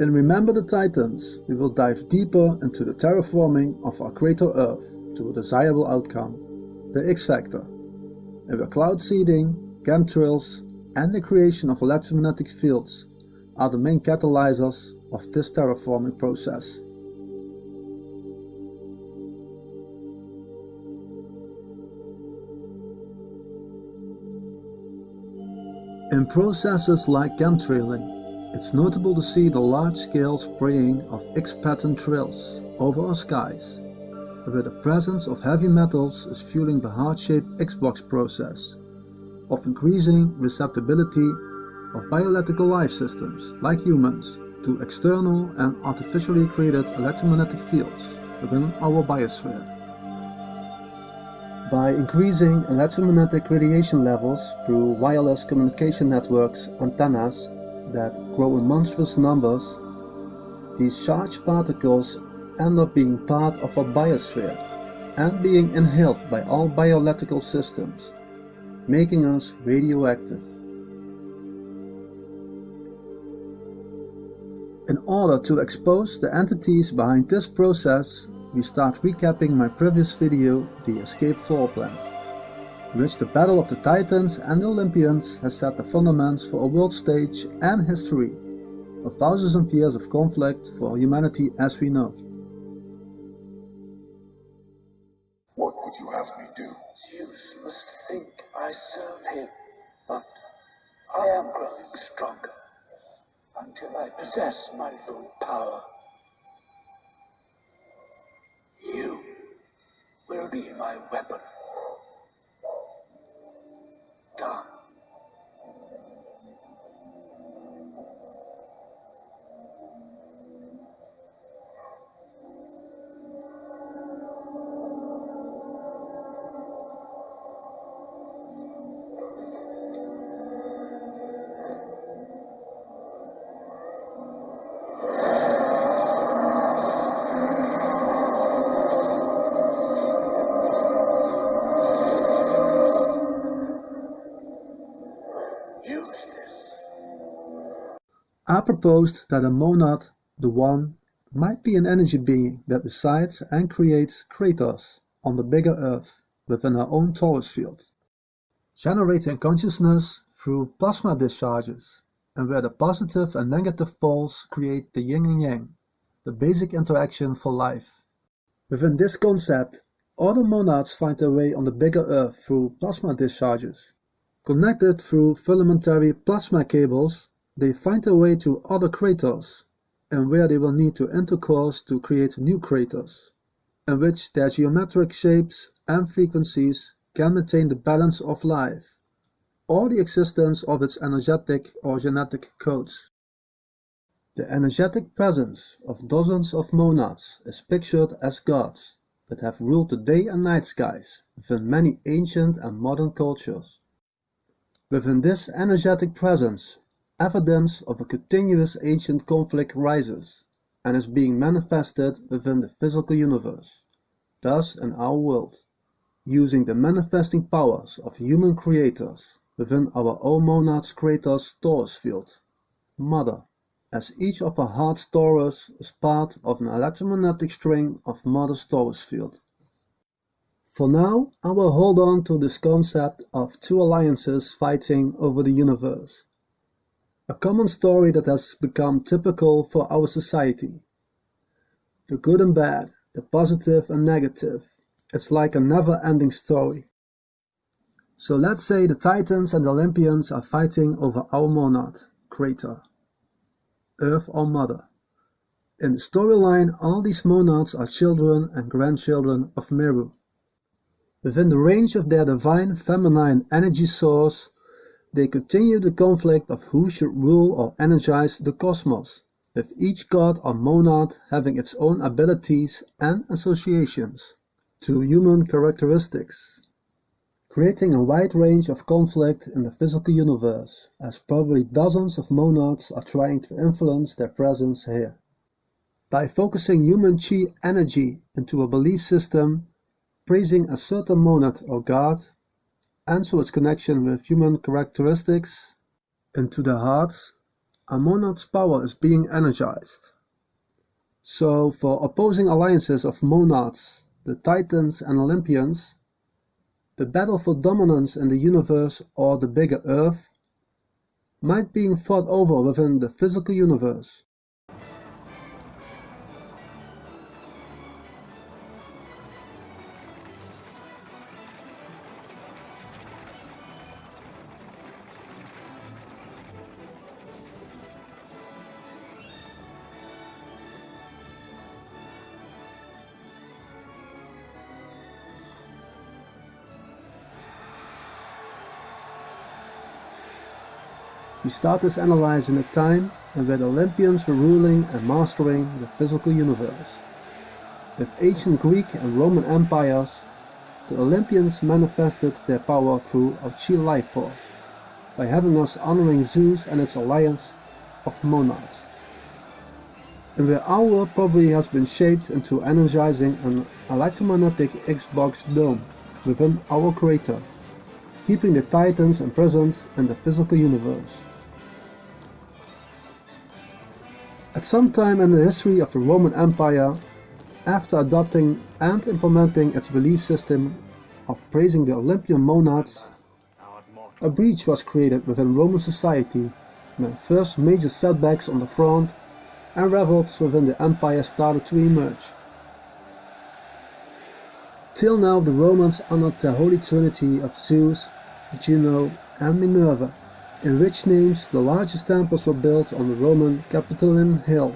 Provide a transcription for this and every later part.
In Remember the Titans, we will dive deeper into the terraforming of our Creator Earth to a desirable outcome, the X-Factor, and where cloud seeding, chemtrails, and the creation of electromagnetic fields are the main catalyzers of this terraforming process. In processes like chemtrailing, it's notable to see the large-scale spraying of X-pattern trails over our skies, where the presence of heavy metals is fueling the heart-shaped X-box process of increasing receptibility of biological life systems like humans to external and artificially created electromagnetic fields within our biosphere. By increasing electromagnetic radiation levels through wireless communication networks antennas that grow in monstrous numbers, these charged particles end up being part of our biosphere and being inhaled by all biological systems, making us radioactive. In order to expose the entities behind this process, we start recapping my previous video, The Escape Floor Plan, in which the Battle of the Titans and the Olympians has set the fundamentals for a world stage and history of thousands of years of conflict for humanity as we know. What would you have me do? Zeus must think I serve him, but I am growing stronger until I possess my full power. You will be my weapon. Come. I proposed that a monad, the One, might be an energy being that resides and creates craters on the bigger Earth within our own torus field, generating consciousness through plasma discharges, and where the positive and negative poles create the yin and yang, the basic interaction for life. Within this concept, all the monads find their way on the bigger Earth through plasma discharges. Connected through filamentary plasma cables, they find their way to other craters, and where they will need to intercourse to create new craters, in which their geometric shapes and frequencies can maintain the balance of life, or the existence of its energetic or genetic codes. The energetic presence of dozens of monads is pictured as gods that have ruled the day and night skies within many ancient and modern cultures. Within this energetic presence, evidence of a continuous ancient conflict rises and is being manifested within the physical universe, thus in our world, using the manifesting powers of human creators within our own monad's creator's torus field, Mother, as each of our heart's torus is part of an electromagnetic string of Mother's torus field. For now, I will hold on to this concept of two alliances fighting over the universe. A common story that has become typical for our society. The good and bad, the positive and negative. It's like a never-ending story. So let's say the Titans and the Olympians are fighting over our monad, Crater, Earth or Mother. In the storyline, all these monads are children and grandchildren of Meru. Within the range of their divine feminine energy source, they continue the conflict of who should rule or energize the cosmos, with each god or monad having its own abilities and associations to human characteristics, creating a wide range of conflict in the physical universe, as probably dozens of monads are trying to influence their presence here. By focusing human chi energy into a belief system, praising a certain monad or god, and so its connection with human characteristics into their hearts, a monad's power is being energized. So, for opposing alliances of monads, the Titans and Olympians, the battle for dominance in the universe or the bigger Earth might be fought over within the physical universe. We start this analysis in a time where the Olympians were ruling and mastering the physical universe. With ancient Greek and Roman empires, the Olympians manifested their power through our chi life force, by having us honoring Zeus and its alliance of monads. And where our world probably has been shaped into energizing an electromagnetic Xbox dome within our creator, keeping the Titans imprisoned in the physical universe. At some time in the history of the Roman Empire, after adopting and implementing its belief system of praising the Olympian monads, a breach was created within Roman society when first major setbacks on the front and revolts within the empire started to emerge. Till now the Romans honored the Holy Trinity of Zeus, Juno and Minerva, in which names the largest temples were built on the Roman Capitoline Hill.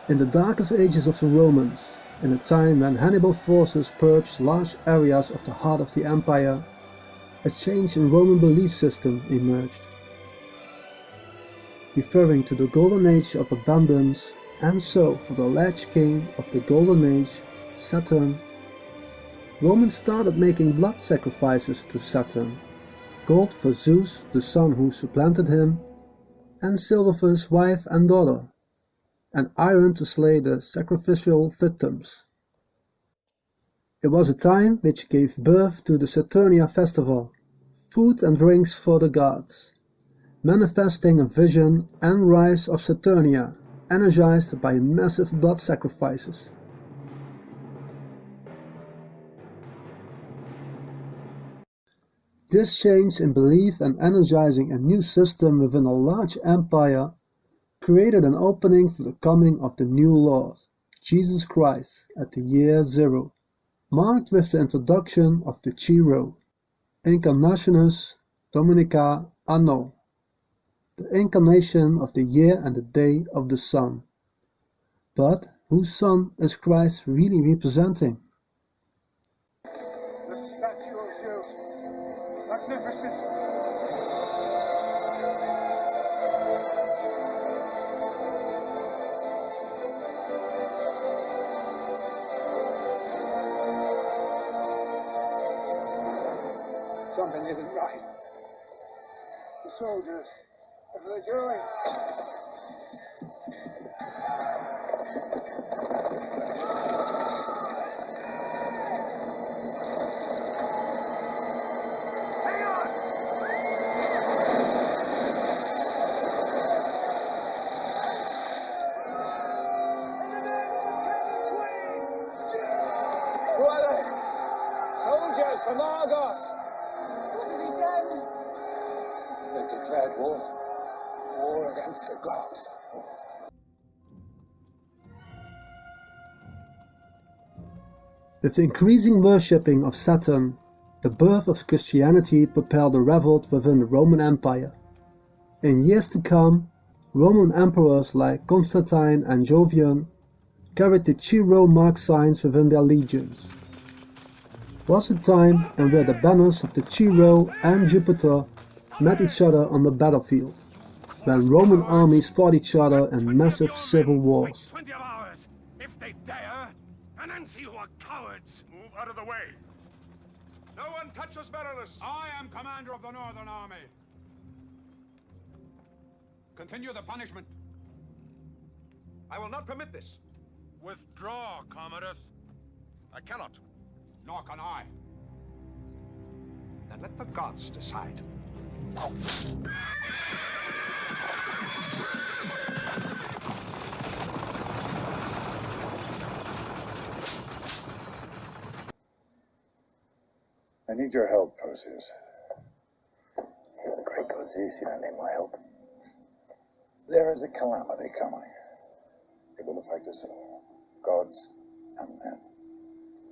In the darkest ages of the Romans, in a time when Hannibal forces purged large areas of the heart of the empire, a change in Roman belief system emerged. Referring to the Golden Age of Abundance, and so for the alleged king of the Golden Age, Saturn, Romans started making blood sacrifices to Saturn, gold for Zeus, the son who supplanted him, and silver for his wife and daughter, and iron to slay the sacrificial victims. It was a time which gave birth to the Saturnia festival, food and drinks for the gods, manifesting a vision and rise of Saturnia, energized by massive blood sacrifices. This change in belief and energizing a new system within a large empire created an opening for the coming of the new Lord, Jesus Christ, at the year 0, marked with the introduction of the Chi-Rho, Incarnationis Dominica Anno, the incarnation of the year and the day of the sun. But whose son is Christ really representing? The statue of Zeus, magnificent. Something isn't right. The soldiers, what are they doing? From Argos! What have he done? They declared war. War against the gods. With the increasing worshipping of Saturn, the birth of Christianity propelled a revolt within the Roman Empire. In years to come, Roman emperors like Constantine and Jovian carried the Chi-Rho mark signs within their legions. Was a time in where the banners of the Chi-Rho and Jupiter met each other on the battlefield, when Roman armies fought each other in massive civil wars. 20 of ours, if they dare, and then see who are cowards. Move out of the way. No one touches Varus. I am commander of the Northern Army. Continue the punishment. I will not permit this. Withdraw, Commodus. I cannot. Nor can I. Then let the gods decide. I need your help, Perseus. You're the great god Zeus, you don't need my help. There is a calamity coming. It will affect us all, gods and men.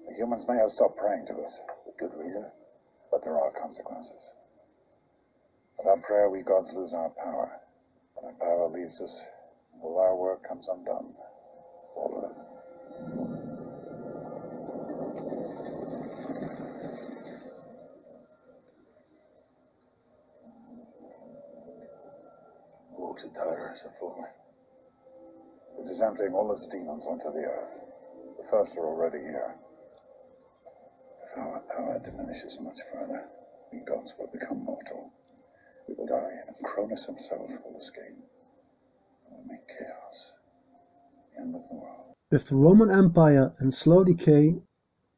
The humans may have stopped praying to us, with good reason, but there are consequences. Without prayer, we gods lose our power. When our power leaves us, all our work comes undone. All of it. Wolves of Tartarus are falling. It is emptying all its demons onto the earth. The first are already here. If our power diminishes much further, we gods will become mortal. We will die, and Cronus himself will escape. It will make chaos. The end of the world. With the Roman Empire in slow decay,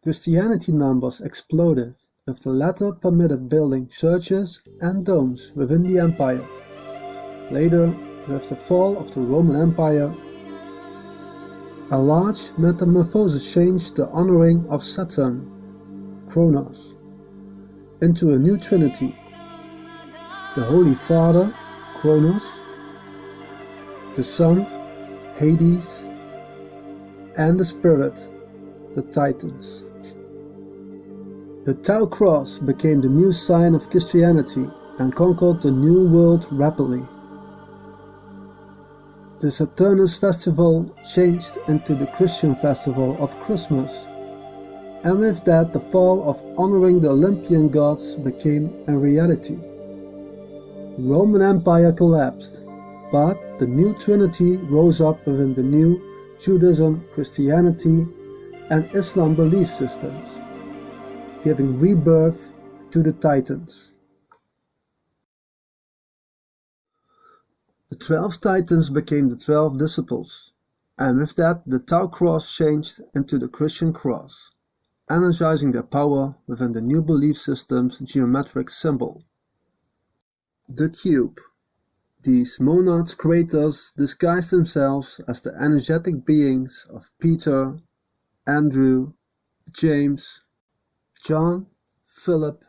Christianity numbers exploded, with the latter permitted building churches and domes within the empire. Later, with the fall of the Roman Empire, a large metamorphosis changed the honoring of Saturn, Kronos, into a new trinity: the Holy Father, Kronos, the Son, Hades, and the Spirit, the Titans. The Tau Cross became the new sign of Christianity and conquered the New World rapidly. The Saturnus festival changed into the Christian festival of Christmas, and with that the fall of honoring the Olympian gods became a reality. The Roman Empire collapsed, but the new Trinity rose up within the new Judaism, Christianity, and Islam belief systems, giving rebirth to the Titans. The 12 Titans became the 12 disciples, and with that the Tau Cross changed into the Christian Cross, energizing their power within the new belief system's geometric symbol, the cube. These monads creators disguised themselves as the energetic beings of Peter, Andrew, James, John, Philip,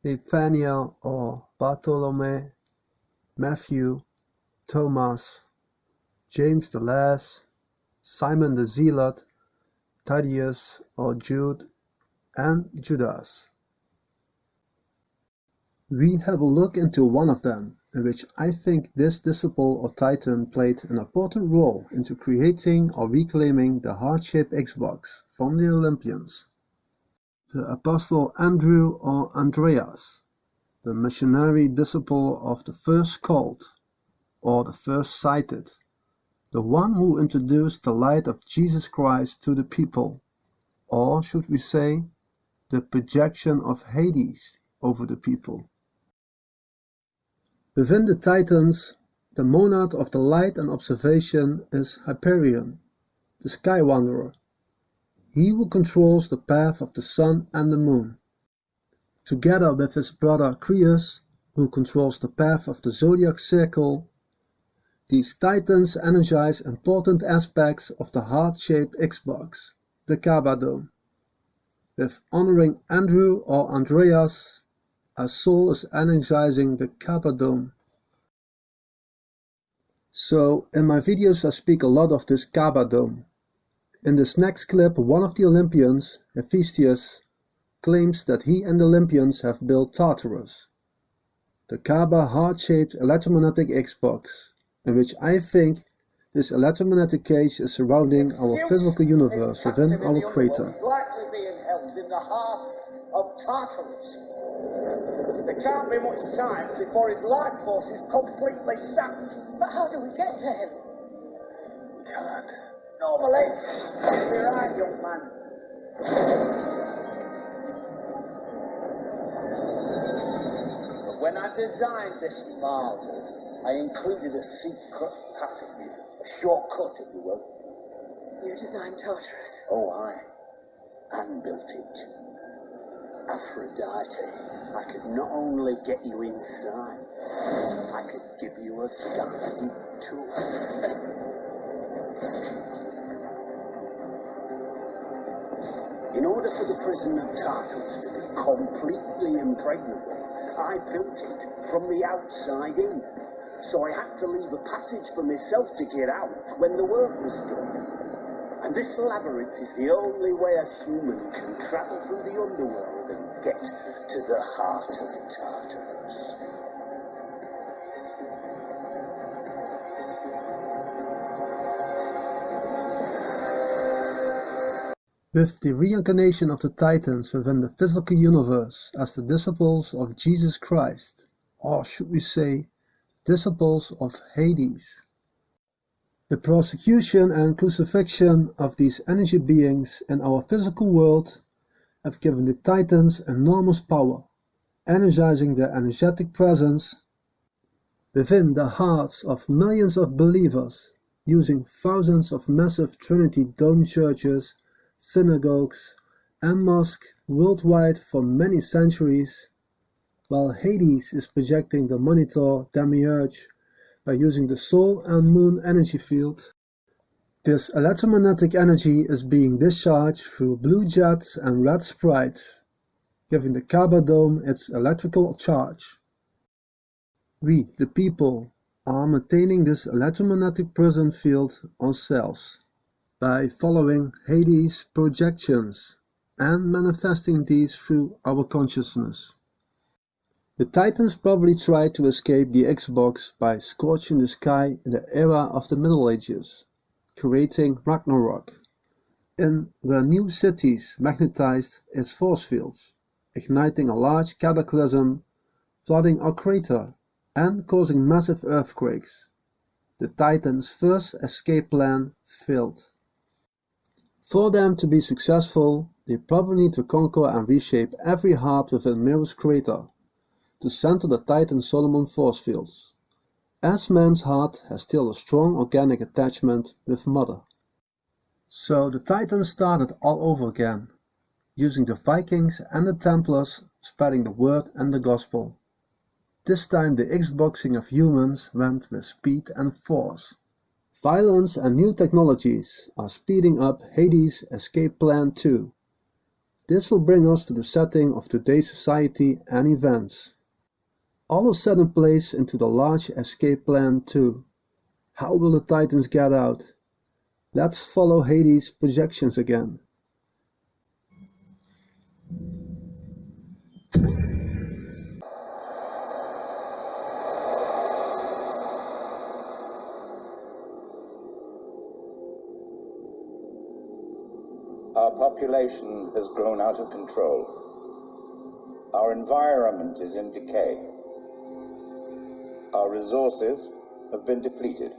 Nathaniel or Bartholomew, Matthew, Thomas, James the Less, Simon the Zealot, Thaddeus or Jude, and Judas. We have a look into one of them, in which I think this disciple or titan played an important role into creating or reclaiming the heart-shaped Xbox from the Olympians. The Apostle Andrew or Andreas, the missionary disciple of the first called, or the first sighted, the one who introduced the light of Jesus Christ to the people, or should we say, the projection of Hades over the people. Within the Titans, the monad of the light and observation is Hyperion, the sky wanderer, he who controls the path of the sun and the moon. Together with his brother Creus, who controls the path of the zodiac circle, these Titans energize important aspects of the heart-shaped Xbox, the Kaaba Dome. With honoring Andrew or Andreas, our soul is energizing the Kaaba Dome. So, in my videos I speak a lot of this Kaaba Dome. In this next clip, one of the Olympians, Hephaestus, claims that he and the Olympians have built Tartarus, the Kaaba heart-shaped electromagnetic Xbox, in which I think this electromagnetic cage is surrounding our physical universe within our crater. Is likely being held in the heart of Tartarus. There can't be much time before his life force is completely sapped. But how do we get to him? We can't. Normally, you're right, young man. But when I designed this marvel, I included a secret passage, a shortcut, if you will. You designed Tartarus. Oh, aye. And built it. Aphrodite, I could not only get you inside, I could give you a guided tour. In order for the prison of Tartarus to be completely impregnable, I built it from the outside in. So I had to leave a passage for myself to get out when the work was done. And this labyrinth is the only way a human can travel through the underworld and get to the heart of Tartarus. With the reincarnation of the Titans within the physical universe as the disciples of Jesus Christ, or should we say, disciples of Hades. The prosecution and crucifixion of these energy beings in our physical world have given the Titans enormous power, energizing their energetic presence within the hearts of millions of believers, using thousands of massive Trinity Dome churches, synagogues, and mosques worldwide for many centuries, while Hades is projecting the Monitor Demiurge by using the Sol and Moon energy field. This electromagnetic energy is being discharged through blue jets and red sprites, giving the Kaaba Dome its electrical charge. We, the people, are maintaining this electromagnetic prison field ourselves by following Hades' projections and manifesting these through our consciousness. The Titans probably tried to escape the Xbox by scorching the sky in the era of the Middle Ages, creating Ragnarok, in where new cities magnetized its force fields, igniting a large cataclysm, flooding our crater, and causing massive earthquakes. The Titans' first escape plan failed. For them to be successful, they probably need to conquer and reshape every heart within Meru's crater, to center the Titan Solomon force fields, as man's heart has still a strong organic attachment with Mother. So the Titans started all over again, using the Vikings and the Templars spreading the word and the gospel. This time the Xboxing of humans went with speed and force. Violence and new technologies are speeding up Hades' escape plan too. This will bring us to the setting of today's society and events. All is set in place into the large escape plan too. How will the Titans get out? Let's follow Hades' projections again. Our population has grown out of control. Our environment is in decay. Our resources have been depleted.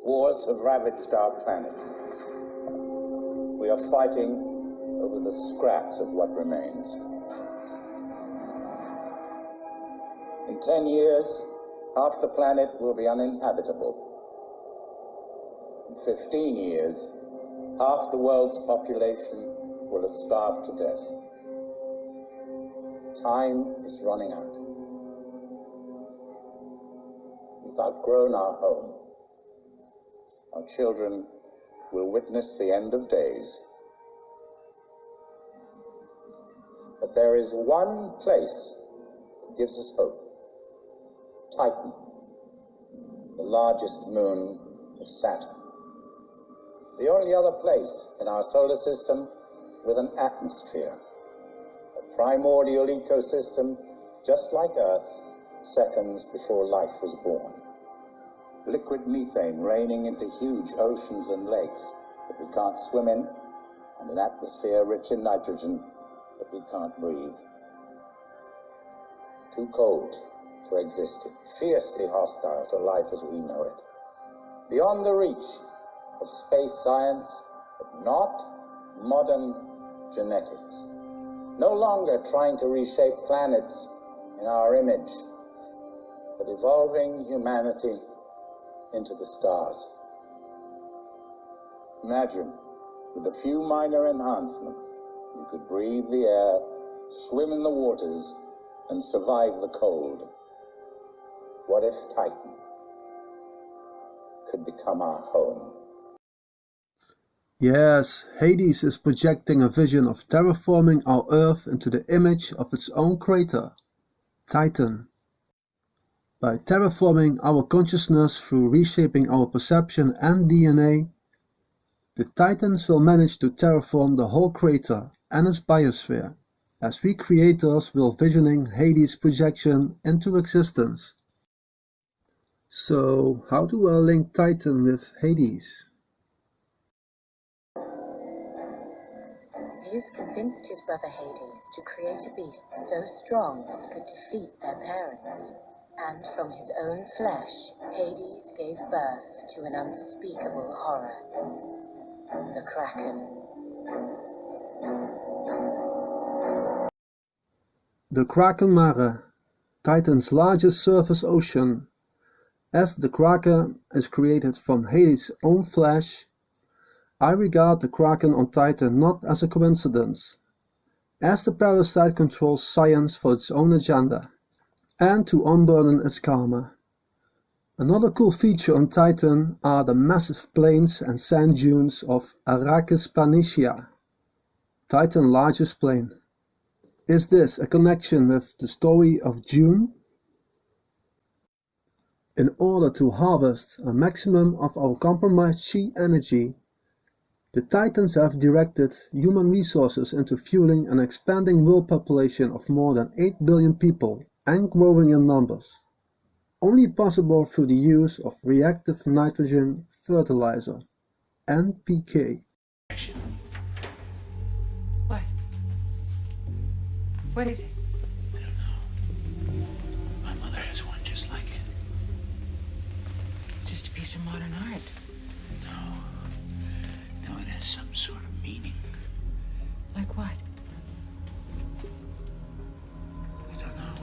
Wars have ravaged our planet. We are fighting over the scraps of what remains. In 10 years, half the planet will be uninhabitable. In 15 years, half the world's population will have starved to death. Time is running out. We've outgrown our home. Our children will witness the end of days. But there is one place that gives us hope. Titan, the largest moon of Saturn. The only other place in our solar system with an atmosphere, a primordial ecosystem just like Earth, seconds before life was born. Liquid methane raining into huge oceans and lakes that we can't swim in, and an atmosphere rich in nitrogen that we can't breathe. Too cold to exist in, fiercely hostile to life as we know it. Beyond the reach of space science, but not modern genetics. No longer trying to reshape planets in our image, but evolving humanity into the stars. Imagine, with a few minor enhancements, you could breathe the air, swim in the waters, and survive the cold. What if Titan could become our home? Yes, Hades is projecting a vision of terraforming our Earth into the image of its own crater, Titan. By terraforming our consciousness through reshaping our perception and DNA, the Titans will manage to terraform the whole crater and its biosphere, as we creators will visioning Hades' projection into existence. So, how do I link Titan with Hades? Zeus convinced his brother Hades to create a beast so strong it could defeat their parents. And from his own flesh, Hades gave birth to an unspeakable horror. The Kraken. The Kraken Mare, Titan's largest surface ocean. As the Kraken is created from Hades' own flesh, I regard the Kraken on Titan not as a coincidence, as the parasite controls science for its own agenda, and to unburden its karma. Another cool feature on Titan are the massive plains and sand dunes of Arrakis Planitia, Titan's largest plain. Is this a connection with the story of Dune? In order to harvest a maximum of our compromised chi energy, the Titans have directed human resources into fueling an expanding world population of more than 8 billion people and growing in numbers, only possible through the use of reactive nitrogen fertilizer, NPK. What? What is it? I don't know. My mother has one just like it. Just a piece of modern art. No, it has some sort of meaning. Like what? I don't know.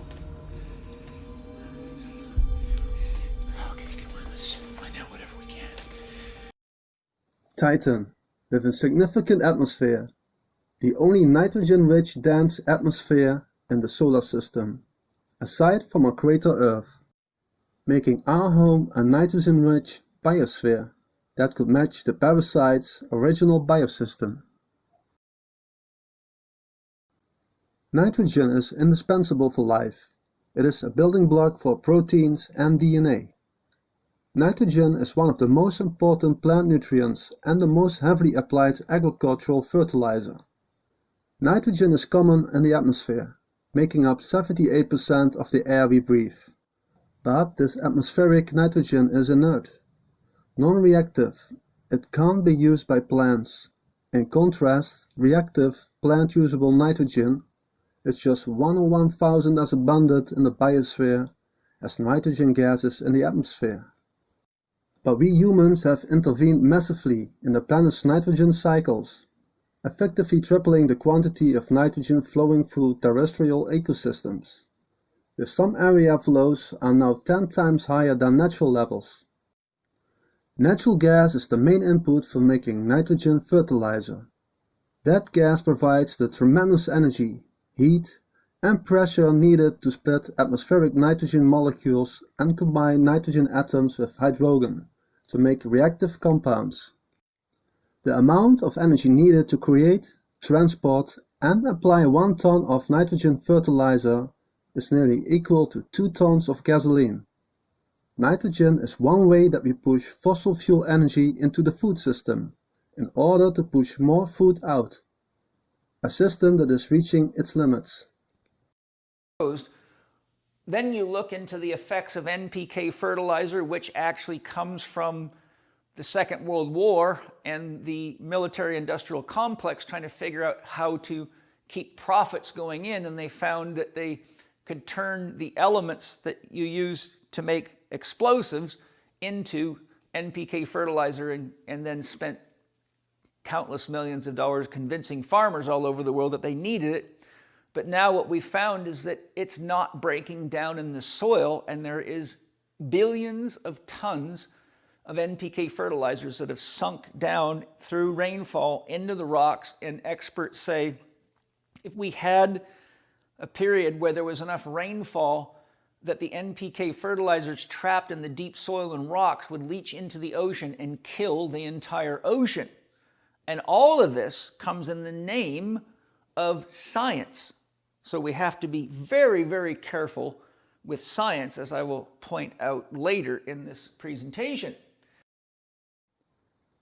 Okay, come on, let's find out whatever we can. Titan, with a significant atmosphere, the only nitrogen-rich dense atmosphere in the solar system, aside from our crater Earth, making our home a nitrogen-rich biosphere that could match the parasite's original biosystem. Nitrogen is indispensable for life. It is a building block for proteins and DNA. Nitrogen is one of the most important plant nutrients and the most heavily applied agricultural fertilizer. Nitrogen is common in the atmosphere, making up 78% of the air we breathe. But this atmospheric nitrogen is inert, non-reactive. It can't be used by plants. In contrast, reactive, plant-usable nitrogen is just 1 or 1,000 as abundant in the biosphere as nitrogen gases in the atmosphere. But we humans have intervened massively in the planet's nitrogen cycles, effectively tripling the quantity of nitrogen flowing through terrestrial ecosystems, with some area flows are now 10 times higher than natural levels. Natural gas is the main input for making nitrogen fertilizer. That gas provides the tremendous energy, heat, and pressure needed to split atmospheric nitrogen molecules and combine nitrogen atoms with hydrogen to make reactive compounds. The amount of energy needed to create, transport, and apply 1 ton of nitrogen fertilizer is nearly equal to 2 tons of gasoline. Nitrogen is one way that we push fossil fuel energy into the food system in order to push more food out, a system that is reaching its limits. Then you look into the effects of NPK fertilizer, which actually comes from the Second World War and the military-industrial complex trying to figure out how to keep profits going in, and they found that they could turn the elements that you use to make explosives into NPK fertilizer and then spent countless millions of dollars convincing farmers all over the world that they needed it. But now what we found is that it's not breaking down in the soil, and there is billions of tons of NPK fertilizers that have sunk down through rainfall into the rocks, and experts say if we had a period where there was enough rainfall that the NPK fertilizers trapped in the deep soil and rocks would leach into the ocean and kill the entire ocean. And all of this comes in the name of science. So we have to be very, very careful with science, as I will point out later in this presentation.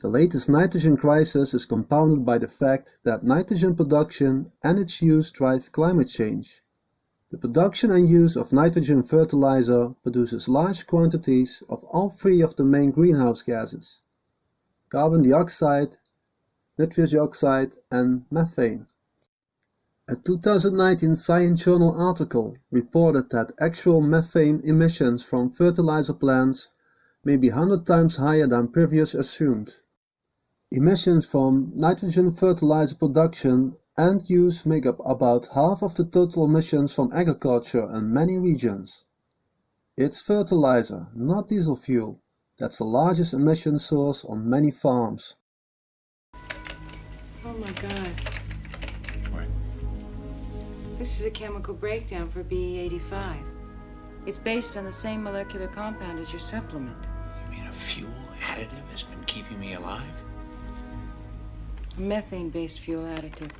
The latest nitrogen crisis is compounded by the fact that nitrogen production and its use drive climate change. The production and use of nitrogen fertilizer produces large quantities of all three of the main greenhouse gases: carbon dioxide, nitrous oxide, and methane. A 2019 Science Journal article reported that actual methane emissions from fertilizer plants may be 100 times higher than previously assumed. Emissions from nitrogen fertilizer production and use make up about half of the total emissions from agriculture in many regions. It's fertilizer, not diesel fuel, that's the largest emission source on many farms. Oh my God. What? This is a chemical breakdown for BE85. It's based on the same molecular compound as your supplement. You mean a fuel additive has been keeping me alive? A methane-based fuel additive.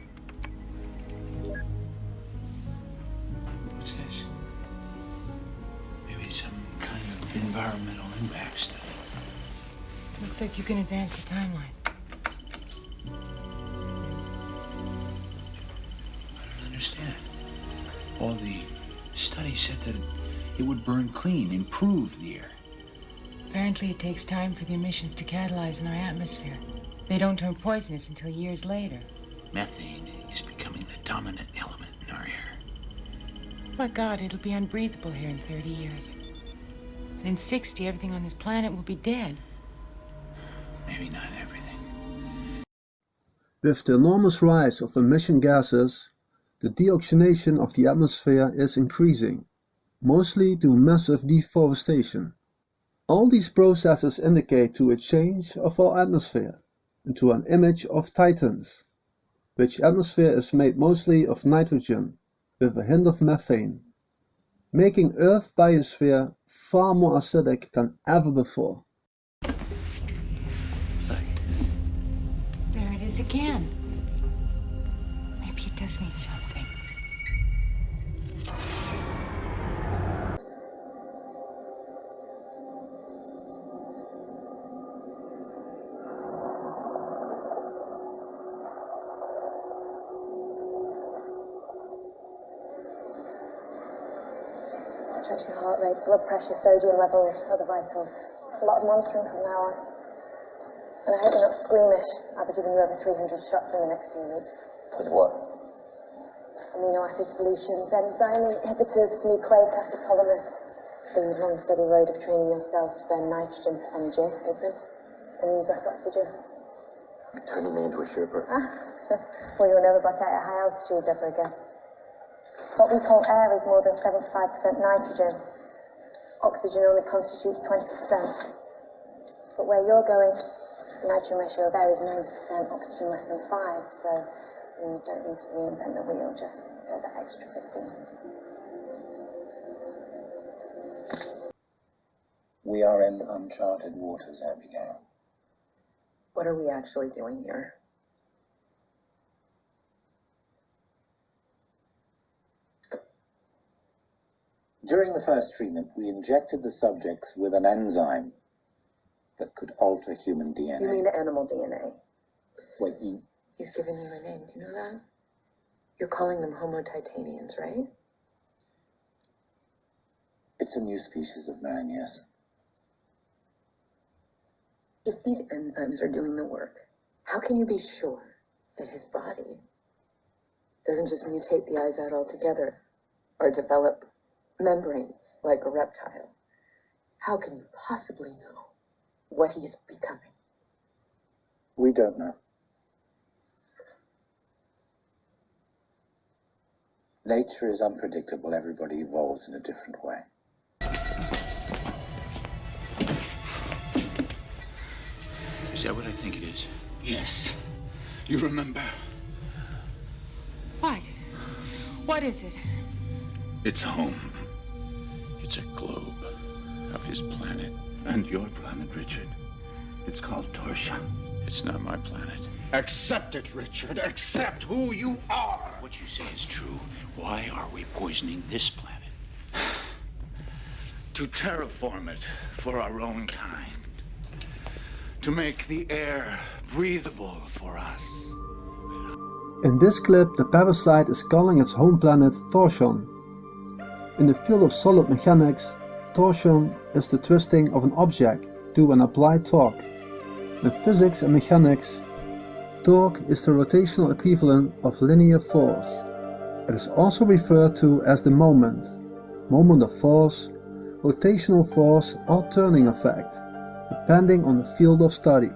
What's this? Maybe some kind of environmental impact study. Looks like you can advance the timeline. I don't understand. All the studies said that it would burn clean, improve the air. Apparently it takes time for the emissions to catalyze in our atmosphere. They don't turn poisonous until years later. Methane is becoming the dominant element in our air. My God, it'll be unbreathable here in 30 years. And in 60, everything on this planet will be dead. Maybe not everything. With the enormous rise of emission gases, the deoxygenation of the atmosphere is increasing, mostly due to massive deforestation. All these processes indicate to a change of our atmosphere into an image of Titans, which atmosphere is made mostly of nitrogen, with a hint of methane, making Earth's biosphere far more acidic than ever before. There it is again. Maybe it does mean something. Check your heart rate, blood pressure, sodium levels, other vitals. A lot of monitoring from now on. And I hope you're not squeamish. I'll be giving you over 300 shots in the next few weeks. With what? Amino acid solutions, enzyme inhibitors, nucleic acid polymers. The long steady road of training your cells to burn nitrogen energy open and use less oxygen. You're turning me into a Sherpa. Well, you'll never black out at high altitudes ever again. What we call air is more than 75% nitrogen. Oxygen only constitutes 20%. But where you're going, the nitrogen ratio of air is 90%, oxygen less than 5, so you don't need to reinvent the wheel, just go that extra 15. We are in uncharted waters, Abigail. What are we actually doing here? During the first treatment, we injected the subjects with an enzyme that could alter human DNA. You mean animal DNA? Wait, He's given you a name, do you know that? You're calling them Homo titanians, right? It's a new species of man, yes. If these enzymes are doing the work, how can you be sure that his body doesn't just mutate the eyes out altogether or develop membranes like a reptile? How can you possibly know what he's becoming? We don't know. Nature is unpredictable. Everybody evolves in a different way. Is that what I think it is? Yes. You remember? What? What is it? It's home. It's a globe of his planet. And your planet, Richard. It's called Torsha. It's not my planet. Accept it, Richard. Accept who you are. What you say is true. Why are we poisoning this planet? To terraform it for our own kind. To make the air breathable for us. In this clip, the parasite is calling its home planet torsion. In the field of solid mechanics, torsion is the twisting of an object to an applied torque. In physics and mechanics, torque is the rotational equivalent of linear force. It is also referred to as the moment of force, rotational force or turning effect, depending on the field of study.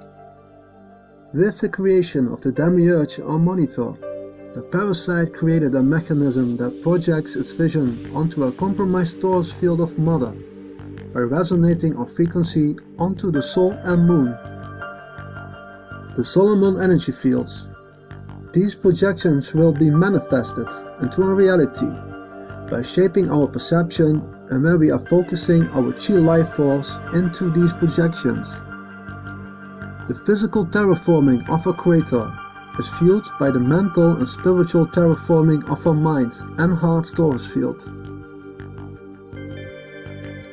With the creation of the demiurge or monitor, the parasite created a mechanism that projects its vision onto a compromised torus field of Mother by resonating on frequency onto the Sol and Moon. The Solomon energy fields. These projections will be manifested into a reality by shaping our perception and where we are focusing our chi life force into these projections. The physical terraforming of a creator is fueled by the mental and spiritual terraforming of our mind and heart's torus field.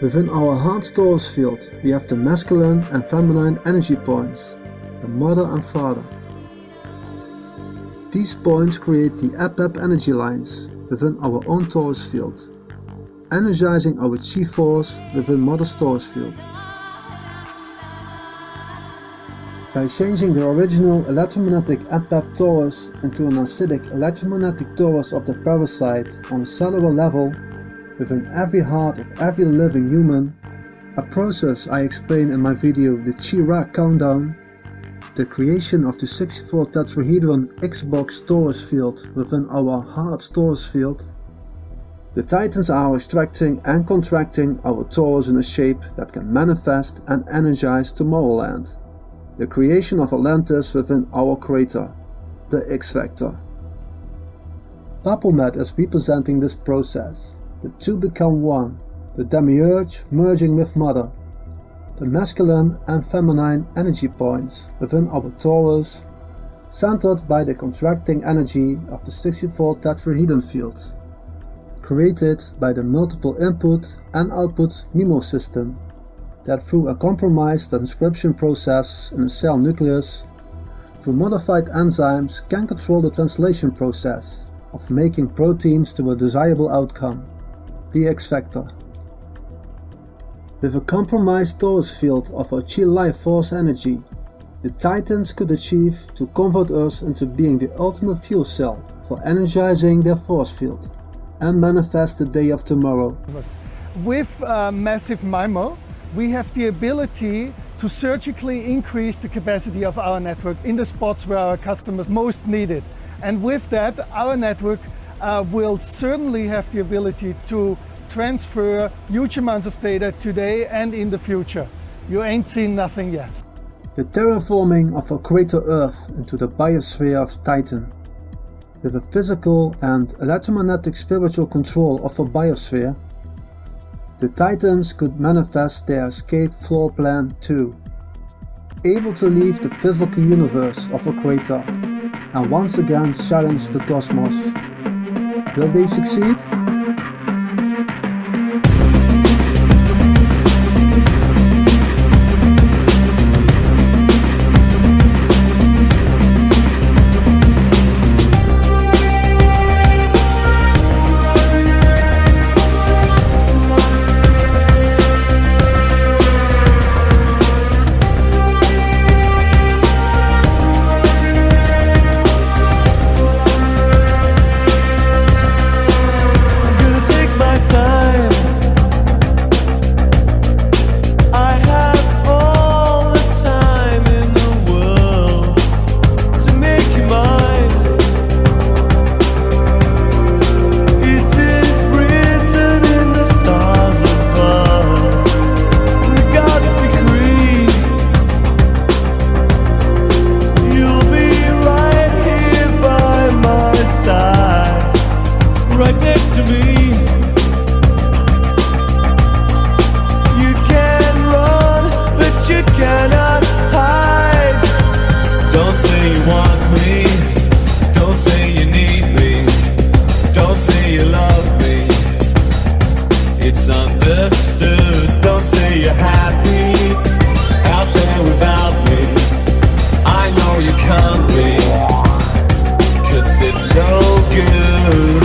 Within our heart's torus field, we have the masculine and feminine energy points, the mother and father. These points create the Ep energy lines within our own torus field, energizing our chi force within mother's torus field. By changing the original electromagnetic Ep torus into an acidic electromagnetic torus of the parasite on a cellular level within every heart of every living human, a process I explain in my video The Chi-Ra Countdown, the creation of the 64 tetrahedron Xbox torus field within our heart's torus field, the Titans are extracting and contracting our torus in a shape that can manifest and energize Tomorrowland, the creation of Atlantis within our crater, the X-Factor. Baphomet is representing this process, the two become one, the demiurge merging with Mother, the masculine and feminine energy points within our torus, centered by the contracting energy of the 64 tetrahedron field, created by the multiple input and output MIMO system that through a compromised transcription process in a cell nucleus, through modified enzymes can control the translation process of making proteins to a desirable outcome, the X-Factor. With a compromised torus field of our chi life force energy, the Titans could achieve to convert us into being the ultimate fuel cell for energizing their force field and manifest the day of tomorrow. With Massive MIMO, we have the ability to surgically increase the capacity of our network in the spots where our customers most need it. And with that, our network will certainly have the ability to transfer huge amounts of data today and in the future. You ain't seen nothing yet. The terraforming of our crater Earth into the biosphere of Titan. With a physical and electromagnetic spiritual control of our biosphere, the Titans could manifest their escape floor plan too, able to leave the physical universe of a crater and once again challenge the cosmos. Will they succeed? Right next to me. You can run, but you cannot hide. Don't say you want say you love me. It's understood. Don't say you're happy out there without me. I know you can't be, 'cause it's no good.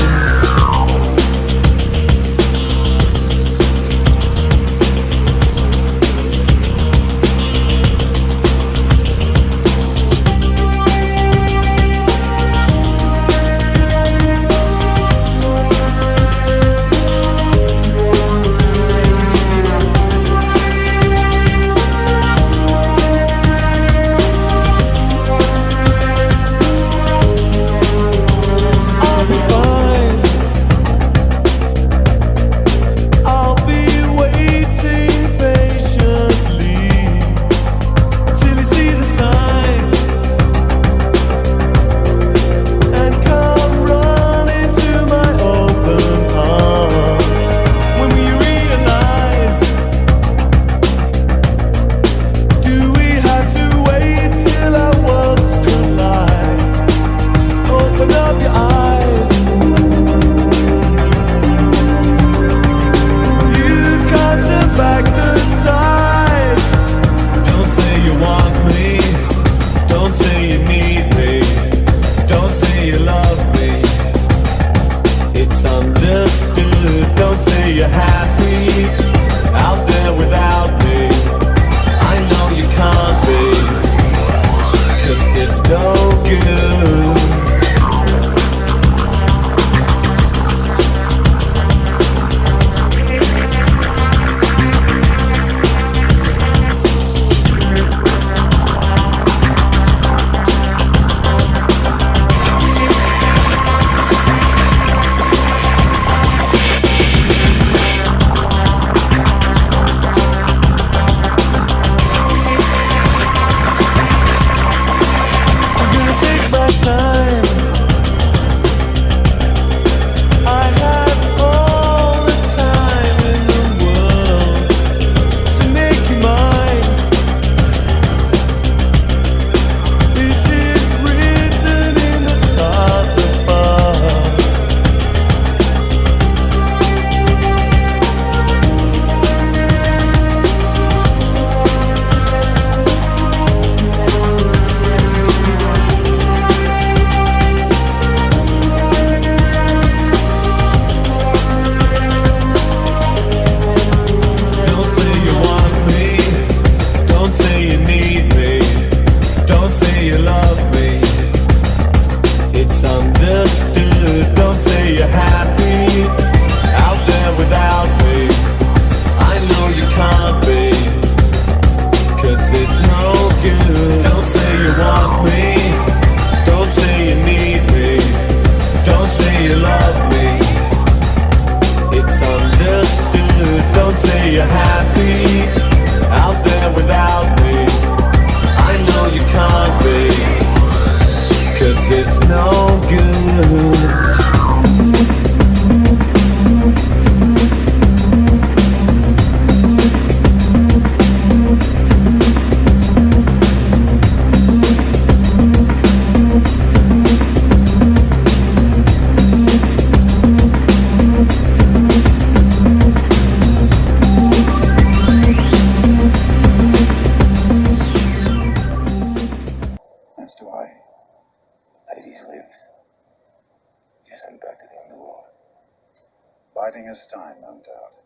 Biding his time, no doubt.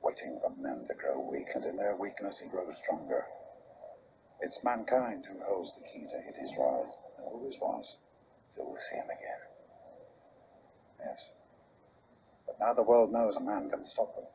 Waiting for men to grow weak, and in their weakness he grows stronger. It's mankind who holds the key to Hades' rise, and always was. So we'll see him again. Yes. But now the world knows a man can stop them.